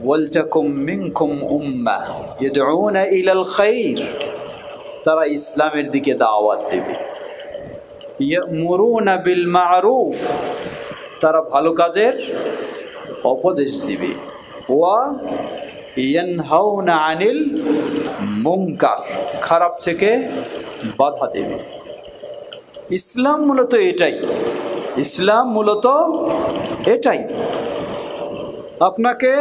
ওয়ালতাকুম মিনকুম উম্মাহ ইয়াদউনা ইলাল খায়র, তারা ইসলামের দিকে দাওয়াত দেবে। ইয়ামুরুনা বিল মা'রুফ, তারা ভালো কাজের উপদেশ দিবে। ওয়া ইয়ানহাউনা আনিল মুনকার, খারাপ থেকে বাধা দেবে। ইসলাম মূলত এটাই, ইসলাম মূলত এটাই। আপনাকে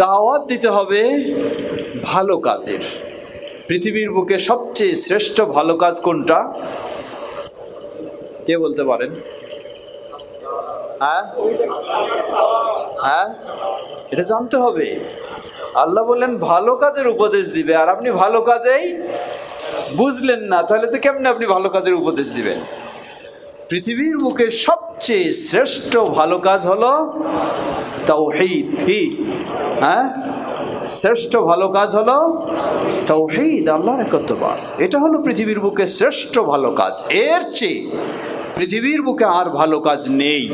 দাওয়াত দিতে হবে ভালো কাজের। পৃথিবীর বুকে সবচেয়ে শ্রেষ্ঠ ভালো কাজ কোনটা? কে বলতে পারেন? হ্যাঁ হ্যাঁ, এটা জানতে হবে। আল্লাহ বললেন ভালো কাজের উপদেশ দিবে, আর আপনি ভালো কাজেই বুঝলেন না, তাহলে তো কেমনে আপনি ভালো কাজের উপদেশ দিবেন? পৃথিবীর বুকে সবচেয়ে শ্রেষ্ঠ ভালো কাজ হলো তাওহীদ। কি? হ্যাঁ, শ্রেষ্ঠ ভালো কাজ হলো তাওহীদ, আল্লাহর একত্ববাদ। এটা হলো পৃথিবীর বুকে শ্রেষ্ঠ ভালো কাজ। এর চেয়ে পৃথিবীর বুকে আর ভালো কাজ নেই।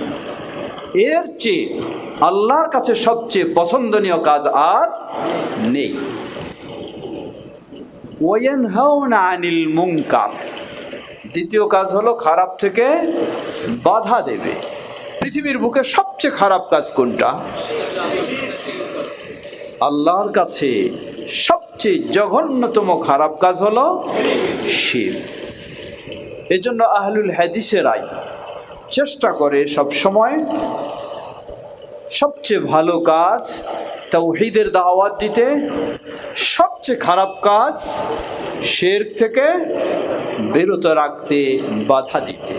এর চেয়ে আল্লাহর কাছে সবচেয়ে পছন্দনীয় কাজ আর নেই। ওয়ায়ানহাউনা আনিল মুনকার, দ্বিতীয় কাজ হলো খারাপ থেকে বাধা দেবে। পৃথিবীর বুকে সবচেয়ে খারাপ কাজ কোনটা? আল্লাহর কাছে সবচেয়ে জঘন্যতম খারাপ কাজ হলো শিরক। এজন্য আহলুল হাদিসেরাই চেষ্টা করে সব সময় সবচেয়ে ভালো কাজ তাওহীদের দাওয়াত দিতে, সবচেয়ে খারাপ কাজ শিরক থেকে বিরত রাখতে, বাধা দিতে।